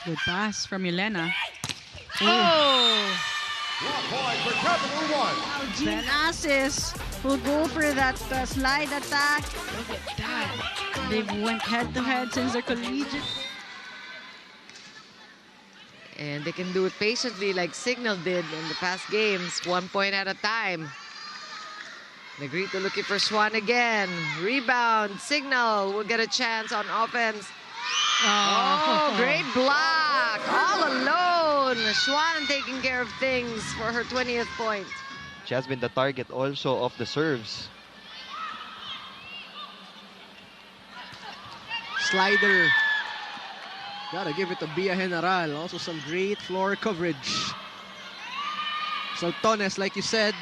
Good pass from Elena. Oh! 1 point for Capital One. Ben Asis will go for that slide attack. Look at that. They've went head-to-head since their collegiate. And they can do it patiently like Signal did in the past games, 1 point at a time. Negrito looking for Swan again. Rebound. Signal will get a chance on offense. Oh, great block. All alone. Swan taking care of things for her 20th point. She has been the target also of the serves. Slider. Gotta give it to Bia General. Also some great floor coverage. Saltones, like you said,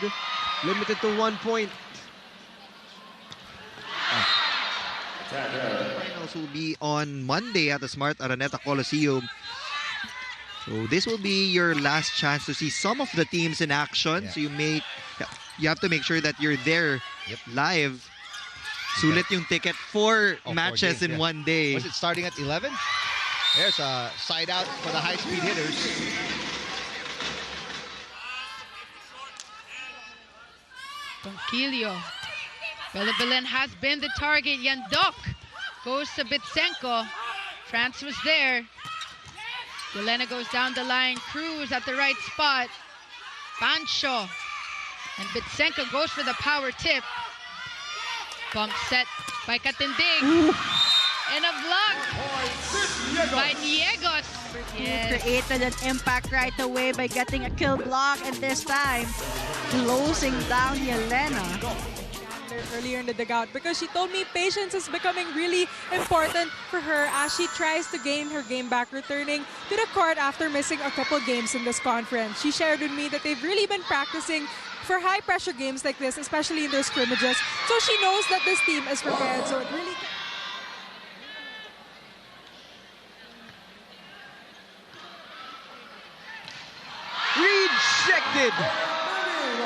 limited to 1 point. Finals will be on Monday at the Smart Araneta Coliseum. So this will be your last chance to see some of the teams in action. So you have to make sure that you're there live. Sulit yung ticket for matches in one day. Was it starting at 11? There's a side out for the high-speed hitters. Ronquillo. Belen has been the target. Yandok goes to Bitsenko. France was there. Yelena goes down the line. Cruz at the right spot. Pancho. And Bitsenko goes for the power tip. Bump set by Katindig. And a block by Niegos. Yes. Created an impact right away by getting a kill block, and this time closing down Yelena. Earlier in the dugout, because she told me patience is becoming really important for her as she tries to gain her game back, returning to the court after missing a couple games in this conference. She shared with me that they've really been practicing for high pressure games like this, especially in their scrimmages. So she knows that this team is prepared. So it really... Rejected!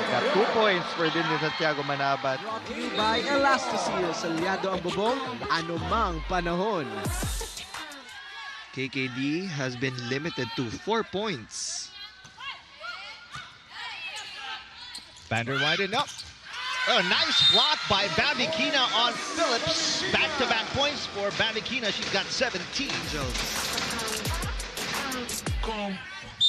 Got 2 points for din ni Santiago Manabat. Brought to you by Elastocil, salyado ang bubong, anumang panahon. KKD has been limited to 4 points. Bander winding up. A nice block by Bambikina on Phillips. Back-to-back points for Bambikina. She's got 17.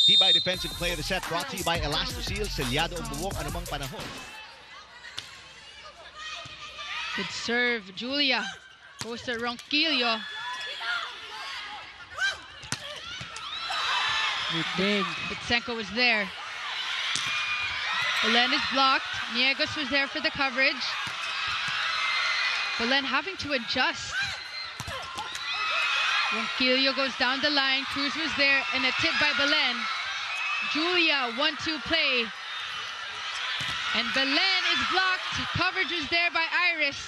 Tibay defensive play of the set brought to you by Elastocil, selyado ang bubong, anumang panahon. Good serve, Julia. Goes to Ronquillo. Big. Bitsenko was there. Belen is blocked. Niegos was there for the coverage. Belen having to adjust. Ronquillo goes down the line. Cruz was there, and a tip by Belen. Julia, 1-2 play. And Belen is blocked. Coverage was there by Iris.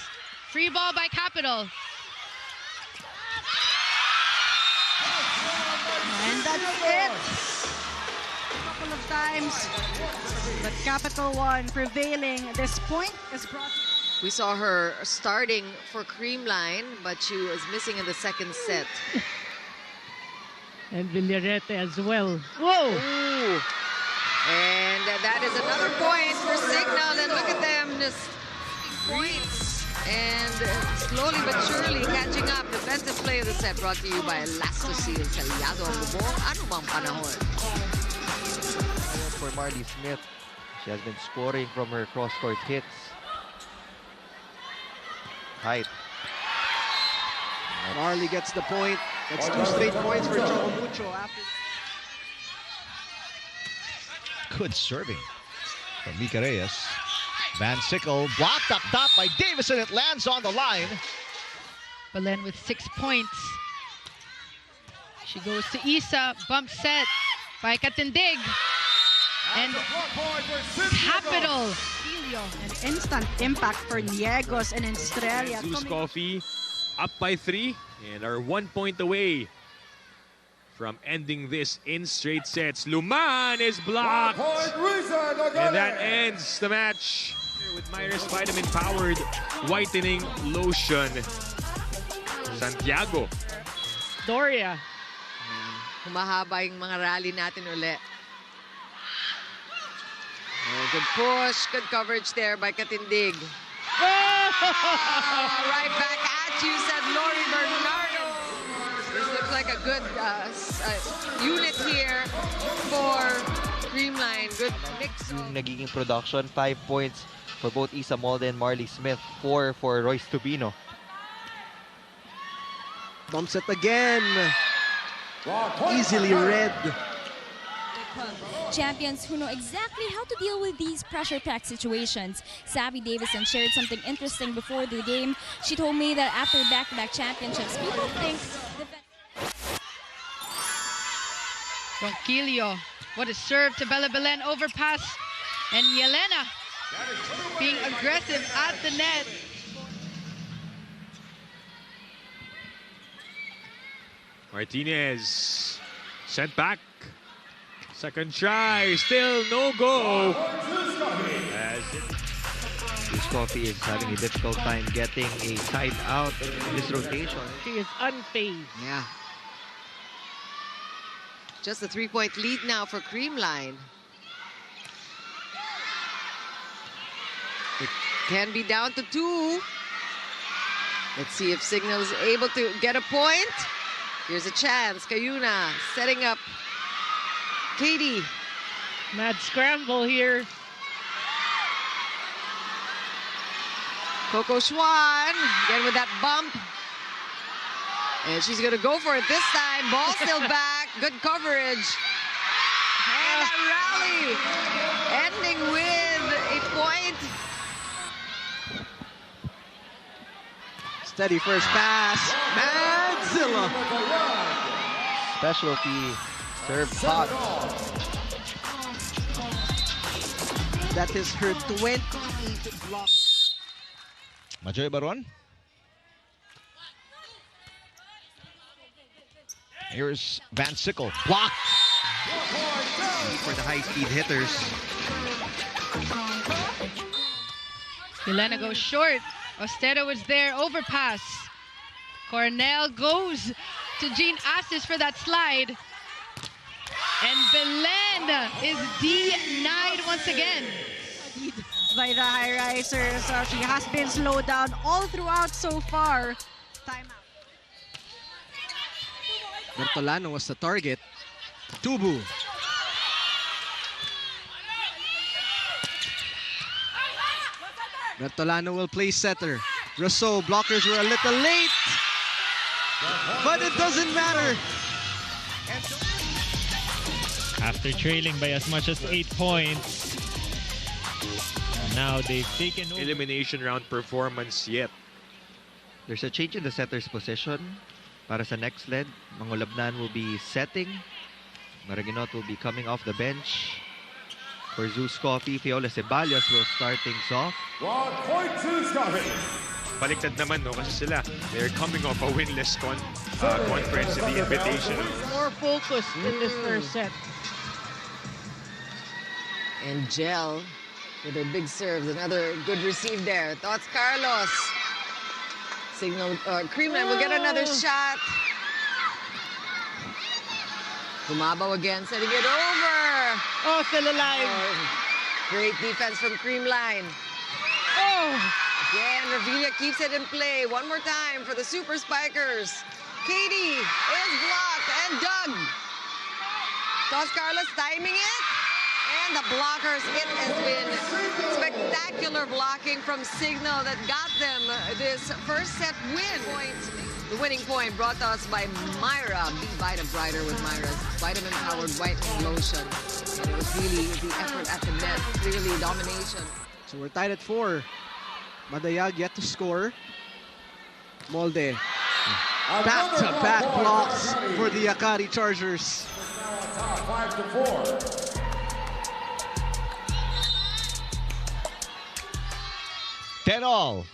Free ball by Capital. And that's it. A couple of times. But Capital One prevailing. This point is brought to... We saw her starting for Creamline, but she was missing in the second set. And Villarete as well. Whoa! Ooh. And that is another point for Signal. And look at them, just points. And slowly but surely catching up. Defensive play of the set brought to you by Elastocil, salyado ang bubong, anumang panahon. For Marley Smith, she has been scoring from her cross-court hits. Height. Marley gets the point. That's 2 straight points for Chocomucho after. Good serving from Mika Reyes. Van Sickle blocked up top by Davison. It lands on the line. Belen with 6 points. She goes to Isa. Bump set by Katindig. And Capital. An instant impact for Niegos and Estrella. Zeus Coffee up by 3 and are 1 point away from ending this in straight sets. Luman is blocked. And that ends the match with Myris Vitamin Powered Whitening Lotion. Santiago. Doria. Humahaba yung mga rally natin uli. Oh, good push, good coverage there by Katindig. Right back at you, said Lori Bernardo. This looks like a good unit here for Creamline. Good mix. Yung nagiging production, 5 points for both Isa Molde and Marley Smith, 4 for Royce Tubino. Bumps it again. Easily read. Champions who know exactly how to deal with these pressure-packed situations. Savvy Davison shared something interesting before the game. She told me that after back-to-back championships, people think Ronquillo, what a serve to Bella Belen, overpass, and Yelena being aggressive at the net. Martinez sent back. Second try, still no go. Coffee is having a difficult time getting a side out in this rotation. She is unfazed. Yeah. Just a 3-point lead now for Creamline. It can be down to 2. Let's see if Signal is able to get a point. Here's a chance. Cayuna setting up Katie. Mad scramble here. Coco Schwan, again with that bump. And she's going to go for it this time. Ball still back. Good coverage. And a rally. Ending with a point. Steady first pass. Madzilla. Specialty served hot. That is her 28th block. Majoy Baron. Here's Van Sickle. Blocked. For the high-speed hitters. Yelena goes short. Ostero was there, overpass. Cornell goes to Jean Astis for that slide. And Belen is denied once again. By the high risers. She has been slowed down all throughout so far. Timeout. Bertolano was the target. Tubu. Bertolano will play setter. Rousseau, blockers were a little late. But it doesn't matter. After trailing by as much as 8 points, now they've taken over. Elimination round performance yet. There's a change in the setter's position. Para sa next leg, Mangulabnan will be setting. Maraginot will be coming off the bench. For Zeus Coffee, Fiola Ceballos will start things off. Baliktad naman, no? Kasi sila, they're coming off a winless conference in the Invitational. More focused in this first set. And Gel with their big serves. Another good receive there. Thoughts, Carlos. Signal, Creamline will get another shot. Bumabaw again, setting it over. Oh, still alive. Great defense from Creamline. Oh! Again, Revilla keeps it in play. One more time for the Super Spikers. Katie is blocked and dug. Dos Carlos timing it. And the blockers, it has been spectacular blocking from Signal that got them this first set win. The winning point brought to us by Myra. Be Vita Brighter with Myra's vitamin-powered whitening lotion. And it was really the effort at the net, really domination. So we're tied at 4. Madayag yet to score. Molde. Back-to-back blocks for the Akari Chargers. 5-4. 10-all.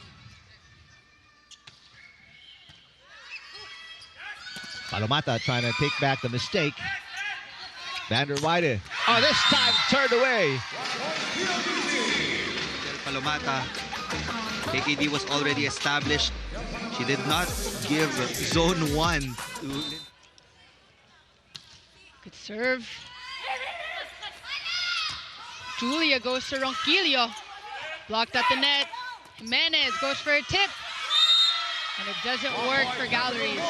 Palomata trying to take back the mistake. Vander Weide. Oh, this time turned away. Palomata. KKD was already established. She did not give zone 1 to Good serve. Julia goes to Ronquillo. Blocked at the net. Jimenez goes for a tip. And it doesn't work for Galleries.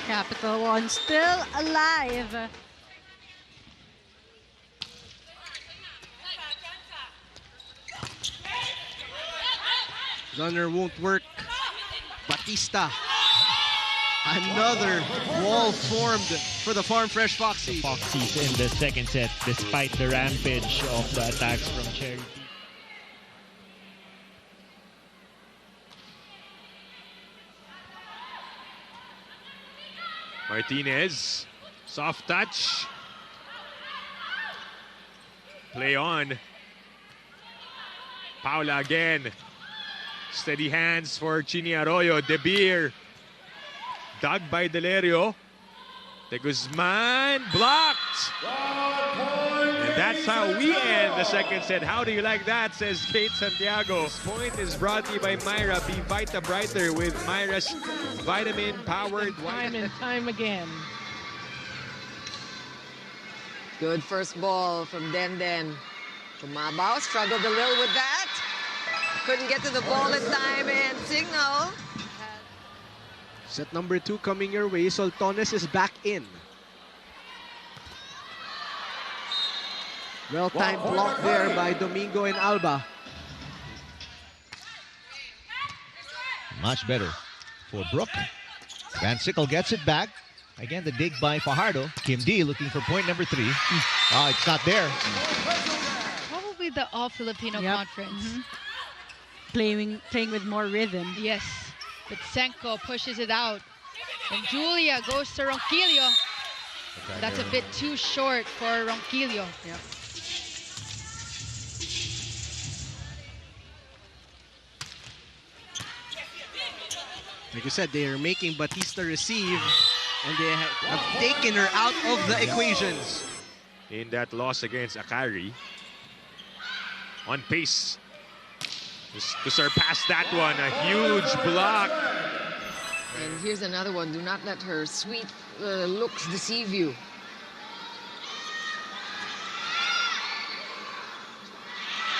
Capital One still alive. Gunner won't work. Batista. Another wall formed for the Farm Fresh Foxies. Foxies in the second set, despite the rampage of the attacks from Cherry. Martinez, soft touch. Play on. Paula again. Steady hands for Chini Arroyo. De Beer. Dug by Delerio. De Guzman blocked. And that's how we end the second set. How do you like that, says Kate Santiago. This point is brought to you by Myra. Be Vita Brighter with Myra's vitamin-powered Time and time again. Good first ball from Denden. Kumabaw struggled a little with that. Couldn't get to the ball in time, and Signal. Set number 2 coming your way. Soltones is back in. Well-timed block there by Domingo and Alba. Much better for Brooke. Van Sickle gets it back. Again, the dig by Fajardo. Kim D looking for point number 3. Oh, it's not there. Probably the all-Filipino conference. Playing with more rhythm. Yes. But Senko pushes it out. And Julia goes to Ronquillo. That's a bit too short for Ronquillo. Yep. Like you said, they are making Batista receive, and they have taken her out of the equations. In that loss against Akari. On pace to surpass that one. A huge block. And here's another one. Do not let her sweet looks deceive you.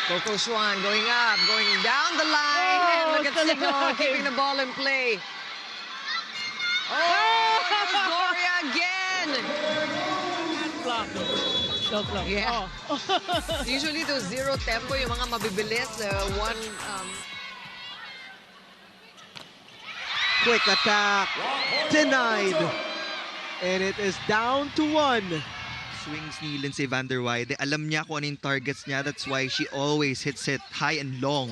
Coco Schwan going up, going down the line, and look at Signal keeping the ball in play. Oh, Gloria again! Yeah. Usually those zero tempo, yung mga mabibilis, Quick attack, denied. And it is down to 1. Swings ni Lindsay van der Weyde. Alam niya kung ano yung targets niya. That's why she always hits it high and long.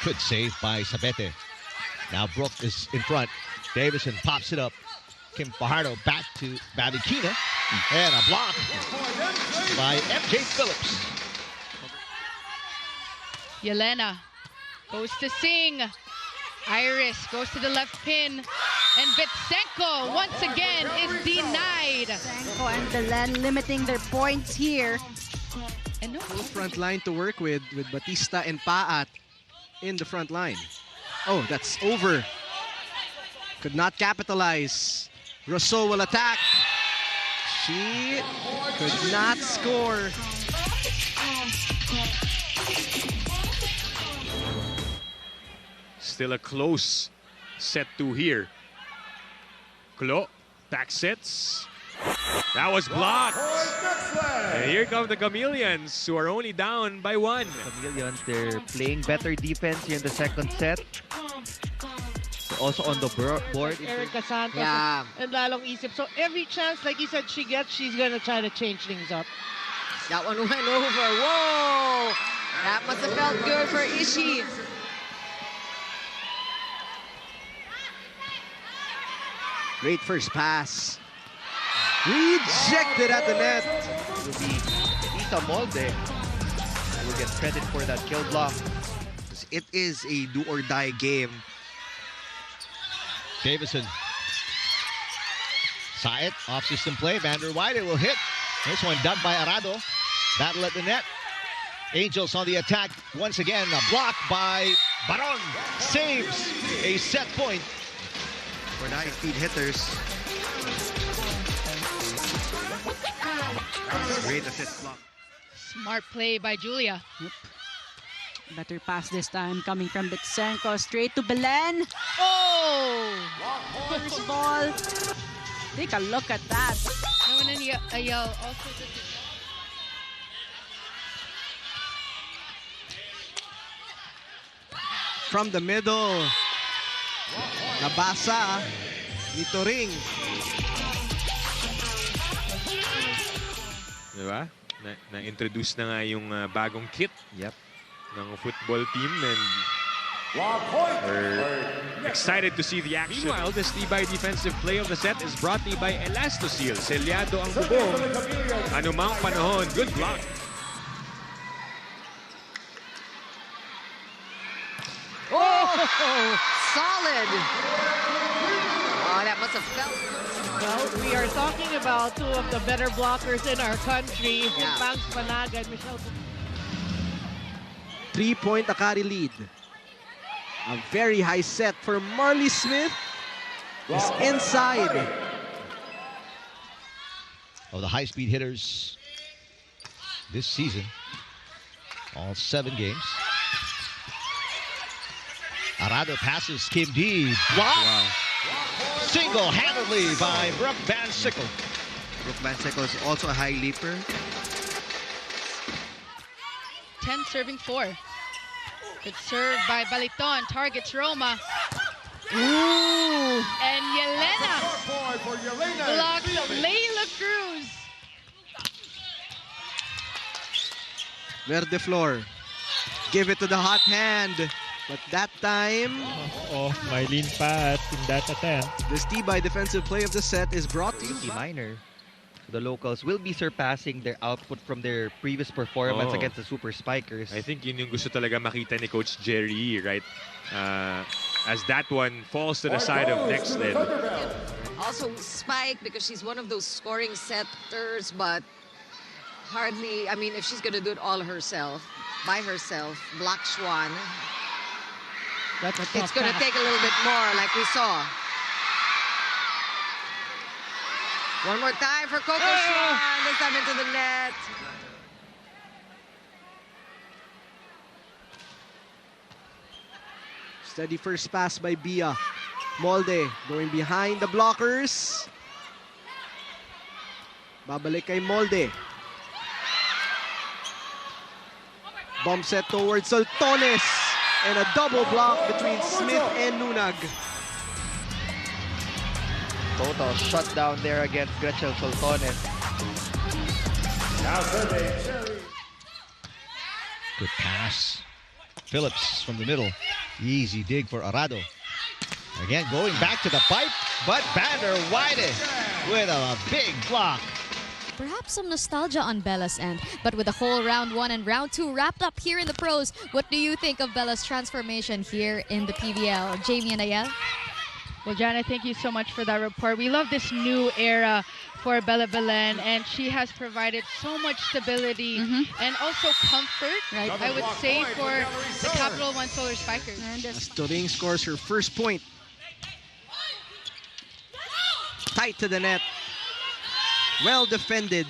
Good save by Sabete. Now Brooke is in front. Davison pops it up. Kim Fajardo back to Babikina. And a block by MJ Phillips. Yelena goes to Singh. Iris goes to the left pin. And Vitsenko once again is denied. Vitsenko and Belen limiting their points here. And no front line to work with Batista and Paat in the front line. Oh, that's over. Could not capitalize. Rousseau will attack. She could not score. Still a close set 2 here. Klo, back sets. That was blocked. And here come the Chameleons, who are only down by 1. Chameleons, they're playing better defense here in the second set. They're also on the board. Erica Santos Yeah. and lalong isip. So every chance, like you said, she gets, she's gonna try to change things up. That one went over. Whoa! That must have felt good for Ishii. Great first pass. Rejected at the net. It will be Isa Molde who will get credit for that kill block. It is a do-or-die game. Davison. Saw it. Off-system play. Van der Weyde will hit. This one dug by Arado. Battle at the net. Angels on the attack. Once again, a block by Baron. Saves a set point. For the high-speed hitters. Great assist block. Smart play by Julia. Yep. Better pass this time coming from Bitsenko. Straight to Belen. Oh! First ball. Take a look at that. No one in Ayal also did this. From the middle. Nabasa ni Turing. Diba? Na-introduce na nga yung bagong kit. Yep. Ng football team, and we're excited to see the action. Meanwhile, this Tibay defensive play of the set is brought to you by Elastoseal. Selyado ang bubong. Anumang panahon. Good block. Oh! Solid! Oh, that must have felt. Well, we are talking about two of the better blockers in our country. Yeah. Banks Panaga and Michelle. 3-point Akari lead. A very high set for Marley Smith. Is inside. Of the high-speed hitters this season, all 7 games. Arado passes Kim D. Block. Wow. Single-handedly by Brooke Van Sickle. Brooke Van Sickle is also a high leaper. 10 serving 4. Good serve by Baliton. Targets Roma. Ooh! And Yelena blocks Layla Cruz. Verde floor. Give it to the hot hand. But that time, Off Mylene Pat in that attempt. the Tibay defensive play of the set is brought to you by Minor. The locals will be surpassing their output from their previous performance Oh. against the Super Spikers. I think yun yung gusto talaga makita ni Coach Jerry, right? As that one falls to the side of next lid. Also Spike, because she's one of those scoring setters, but hardly, I mean, if she's gonna do it all herself, by herself, Black Swan, it's gonna take a little bit more, like we saw. One more time for Coco Swan, this time into the net. Steady first pass by Bia. Molde going behind the blockers. Babalik kay Molde. Bump set towards Soltones. And a double block between Smith and Nunag. Total shutdown there against Gretchen Soltones. Good pass. Phillips from the middle. Easy dig for Arado. Again, going back to the pipe, but Vander Weide with a big block. Perhaps some nostalgia on Bella's end, but with the whole round 1 and round 2 wrapped up here in the pros, what do you think of Bella's transformation here in the PVL? Jamie and Ayel? Well, Jana, thank you so much for that report. We love this new era for Bella Belen, and she has provided so much stability and also comfort, right? I would say, for the Capital One Solar Spikers. As Turing scores her first point. Tight to the net. Well defended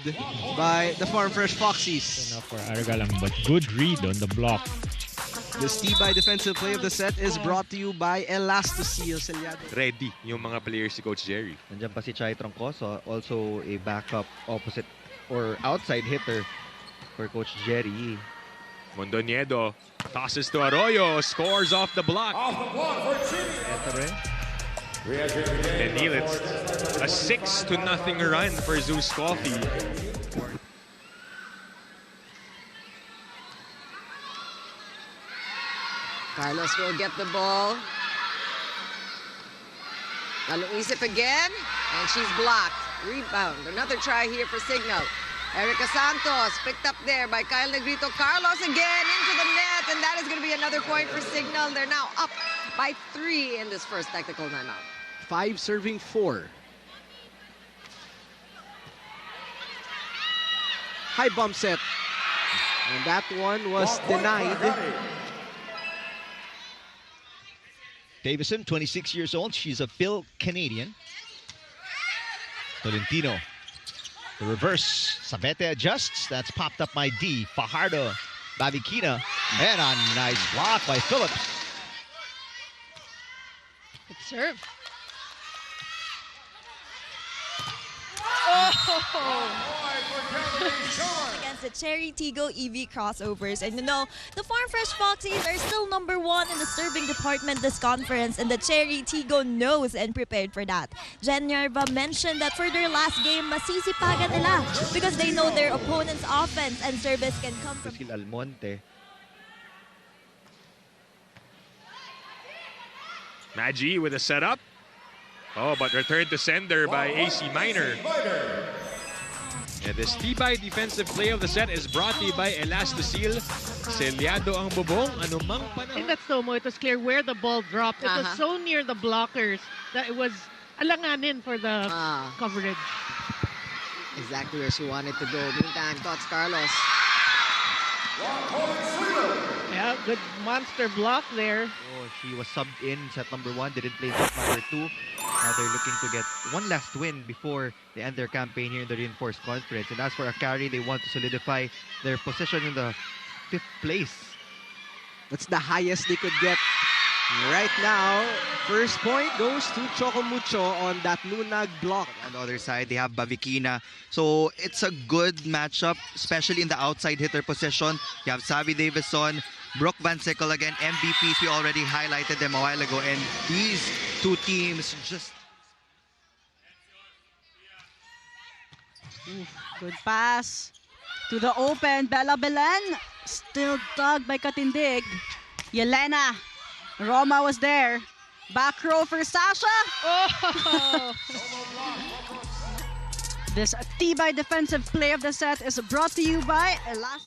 by the Farm Fresh Foxies. Enough for Argalang, but good read on the block. The Tibay defensive play of the set is brought to you by Elastoseal. Ready yung mga players si Coach Jerry. Nandiyan pa si Chai Troncoso, also a backup opposite or outside hitter for Coach Jerry. Mondoniedo tosses to Arroyo, scores off the block. And Neelitz, a 6-0 run for Zeus Coffee. Carlos will get the ball. Aloisip again, and she's blocked. Rebound. Another try here for Signal. Erica Santos picked up there by Kyle Negrito. Carlos again into the net, and that is going to be another point for Signal. They're now up by 3 in this first technical timeout. 5 serving 4. High bump set. And that one was denied. Davison, 26 years old. She's a Phil Canadian. Tolentino The reverse, Sabete adjusts. That's popped up by D. Fajardo, Bavikina, and a nice block by Phillips. Good serve. Against the Cherry Tigo EV crossovers. And you know, the Farm Fresh Foxies are still #1 in the serving department this conference, and the Cherry Tigo knows and prepared for that. Jen Yarva mentioned that for their last game, masisipagan nila because they know their opponent's offense and service can come from... Almonte. Maggi with a setup. Oh, but returned to sender by AC Minor. And this Tibay defensive play of the set is brought to you by Elastosil. Selyado ang bubong, anumang panahon. In that slow-mo, it was clear where the ball dropped. It was so near the blockers that it was alanganin for the coverage. Exactly where she wanted to go. Meantime, Tots Carlos. Yeah, good monster block there. Oh, she was subbed in set #1, didn't play set #2. Now they're looking to get one last win before they end their campaign here in the Reinforced Conference. And as for Akari, they want to solidify their position in the 5th place. That's the highest they could get right now. First point goes to Chocomucho on that Lunag block. On the other side, they have Bavikina. So it's a good matchup, especially in the outside hitter position. You have Savi Davison, Brooke Van Sickle again, MVPs. We already highlighted them a while ago. And these two teams just... Good pass to the open. Bella Belen still dug by Katindig. Yelena. Roma was there. Back row for Sasha. Oh! This Tibay defensive play of the set is brought to you by Elastic.